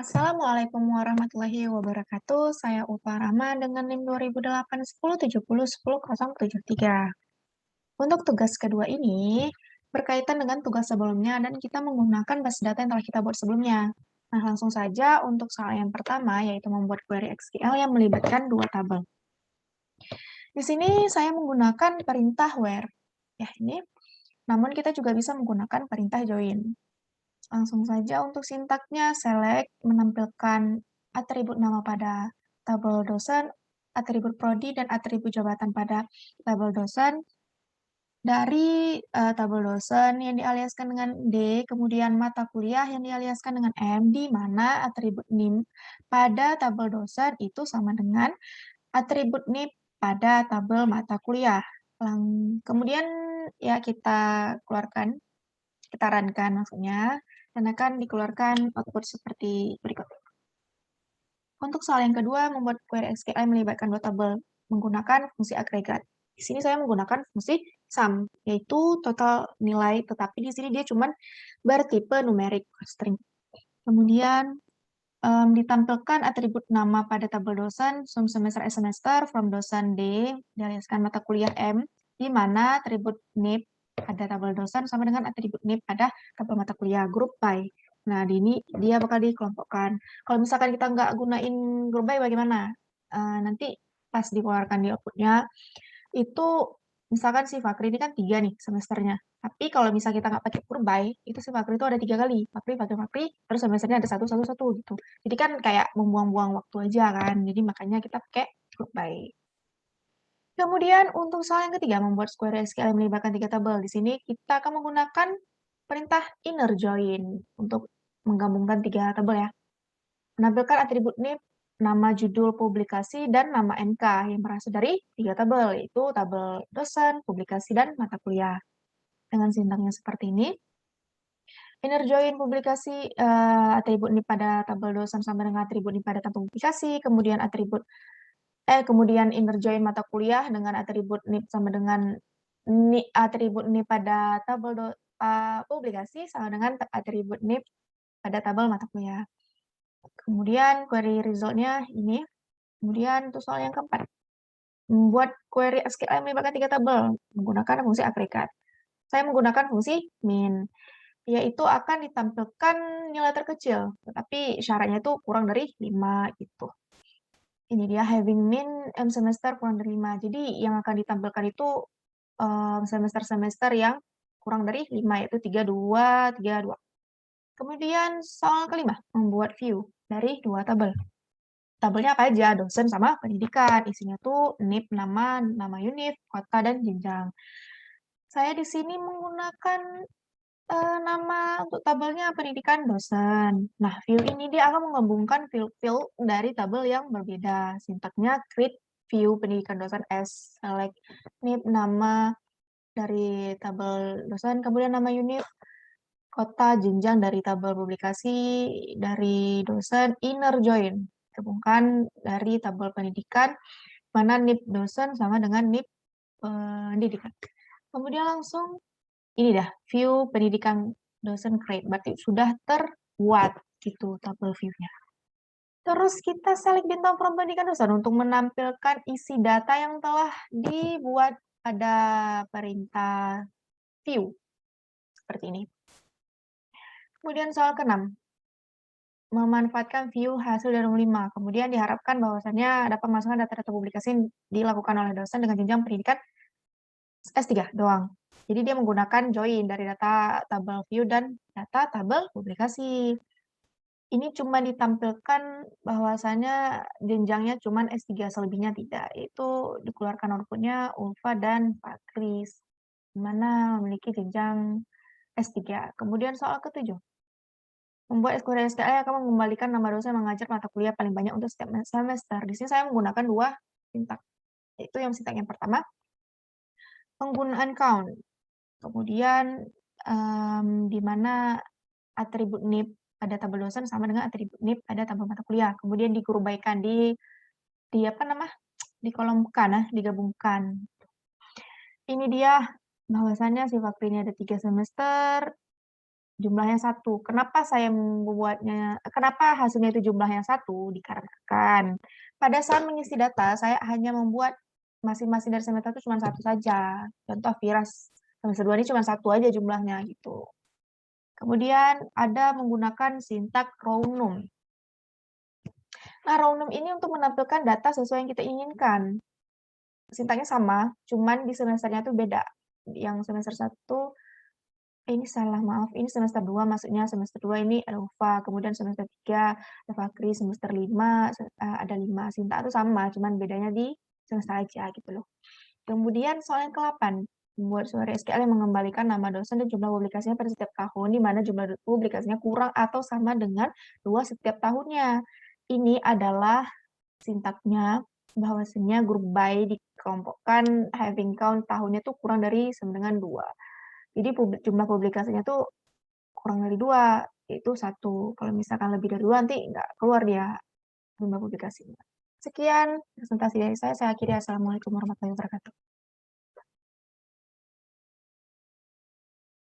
Assalamualaikum warahmatullahi wabarakatuh. Saya Upa Rama dengan NIM 2008 10 70 10 073. Untuk tugas kedua ini berkaitan dengan tugas sebelumnya dan kita menggunakan base data yang telah kita buat sebelumnya. Nah, langsung saja untuk soal yang pertama yaitu membuat query SQL yang melibatkan dua tabel. Di sini saya menggunakan perintah where. Ya, ini. Namun kita juga bisa menggunakan perintah join. Langsung saja untuk sintaknya, select menampilkan atribut nama pada tabel dosen, atribut prodi, dan atribut jabatan pada tabel dosen. Dari tabel dosen yang dialiaskan dengan D, kemudian mata kuliah yang dialiaskan dengan M, di mana atribut NIM pada tabel dosen itu sama dengan atribut NIM pada tabel mata kuliah. Kemudian ya kita keluarkan, kita runkan maksudnya, dan akan dikeluarkan output seperti berikut. Untuk soal yang kedua, membuat query SQL melibatkan dua tabel menggunakan fungsi agregat. Di sini saya menggunakan fungsi sum, yaitu total nilai, tetapi di sini dia cuma bertipe numerik string. Kemudian ditampilkan atribut nama pada tabel dosen, sum semester S semester, from dosen D, dialiaskan mata kuliah M, di mana atribut NIP pada tabel dosen sama dengan atribut NIP pada tabel mata kuliah, group by. Nah, di ini dia bakal dikelompokkan. Kalau misalkan kita nggak gunain group by, bagaimana? Nanti pas dikeluarkan di outputnya, itu misalkan si Fakri ini kan 3 nih semesternya. Tapi kalau misalnya kita nggak pakai group by, itu si Fakri itu ada 3 kali. Fakri, terus semesternya ada 1 gitu. Jadi kan kayak membuang-buang waktu aja kan. Jadi makanya kita pakai group by. Kemudian untuk soal yang ketiga, membuat square SQL yang melibatkan 3 tabel. Di sini kita akan menggunakan perintah inner join untuk menggabungkan 3 tabel ya. Menampilkan atribut NIP, nama judul publikasi, dan nama NK yang berasal dari 3 tabel, yaitu tabel dosen, publikasi, dan mata kuliah. Dengan sintaknya seperti ini. Inner join publikasi, atribut NIP pada tabel dosen sama dengan atribut NIP pada tabel publikasi, kemudian kemudian inner join mata kuliah dengan atribut NIP sama dengan atribut NIP pada tabel publikasi sama dengan atribut NIP pada tabel mata kuliah. Kemudian query result-nya ini. Kemudian untuk soal yang keempat, membuat query SQL yang melibatkan 3 tabel menggunakan fungsi agregat. Saya menggunakan fungsi min, yaitu akan ditampilkan nilai terkecil, tetapi syaratnya itu kurang dari 5 gitu. Ini dia having min M semester kurang dari 5. Jadi yang akan ditampilkan itu semester-semester yang kurang dari 5, yaitu 32, 32. Kemudian soal kelima, membuat view dari 2 tabel. Tabelnya apa aja? Dosen sama pendidikan. Isinya tuh NIP, nama univ, kota, dan jenjang. Saya di sini menggunakan nama untuk tabelnya pendidikan dosen. Nah, view ini dia akan menggabungkan field dari tabel yang berbeda. Sintaknya create view pendidikan dosen as select NIP, nama dari tabel dosen, kemudian nama univ, kota, jenjang dari tabel publikasi dari dosen, inner join gabungkan dari tabel pendidikan, mana NIP dosen sama dengan NIP pendidikan. Kemudian langsung ini dah, view pendidikan dosen create, berarti sudah terbuat gitu tabel view-nya. Terus kita select bintang from pendidikan dosen untuk menampilkan isi data yang telah dibuat pada perintah view, seperti ini. Kemudian soal ke-6, memanfaatkan view hasil dari 5. Kemudian diharapkan bahwasannya dapat memasukkan data-data publikasi yang dilakukan oleh dosen dengan jenjang pendidikan S3 doang. Jadi dia menggunakan join dari data tabel view dan data tabel publikasi. Ini cuma ditampilkan bahwasannya jenjangnya cuma S3, selebihnya tidak. Itu dikeluarkan outputnya Ulfa dan Patris, di mana memiliki jenjang S3. Kemudian soal ke-7. Membuat SQL SKL akan mengembalikan nama dosen yang mengajar mata kuliah paling banyak untuk setiap semester. Di sini saya menggunakan 2 sintak. Yaitu yang sintak yang pertama, penggunaan count. Kemudian di mana atribut NIP pada tabel dosen sama dengan atribut NIP pada tabel mata kuliah. Kemudian dikurubaikan, dikolomkan, digabungkan. Ini dia bahwasannya si Fakri ini ada 3 semester, jumlahnya 1. Kenapa hasilnya itu jumlahnya 1? Dikarenakan pada saat mengisi data, saya hanya membuat masing-masing dari semester itu cuma 1 saja. Contoh Firas semester 2 ini cuma 1 aja jumlahnya, gitu. Kemudian ada menggunakan sintak row-num. Nah, row-num ini untuk menampilkan data sesuai yang kita inginkan. Sintaknya sama, cuman di semesternya tuh beda. Yang semester 1 ini salah, maaf, ini semester 2 maksudnya semester 2 ini ada Ulfa, kemudian semester 3 ada Fakri, semester 5 ada 5. Sintak itu sama, cuman bedanya di semester aja gitu loh. Kemudian soal yang ke-8, membuat suara SQL yang mengembalikan nama dosen dan jumlah publikasinya pada setiap tahun, di mana jumlah publikasinya kurang atau sama dengan 2 setiap tahunnya. Ini adalah sintaknya, bahwasanya group by dikelompokkan having count tahunnya tuh kurang dari sama dengan 2. Jadi jumlah publikasinya tuh kurang dari 2, yaitu 1. Kalau misalkan lebih dari 2 nanti nggak keluar dia jumlah publikasinya. Sekian presentasi dari saya akhiri. Assalamualaikum warahmatullahi wabarakatuh.